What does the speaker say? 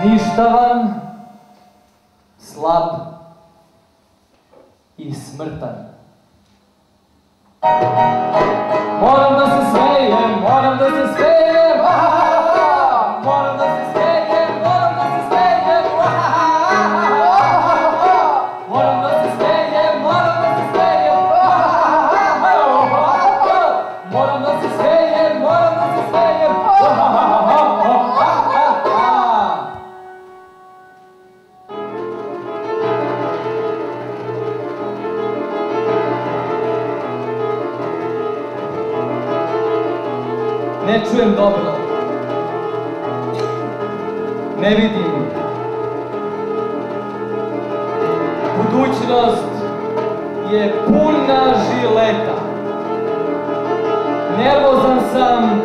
ništavan, slab i smrtan. Moram da se smejem, moram da se smejem, moram da se smejem, moram da se smejem, moram da se smejem, moram da se smejem, moram da se smejem, moram da se smejem. Ne čujem dobro, ne vidim. Budućnost je puna žileta. Nervozan sam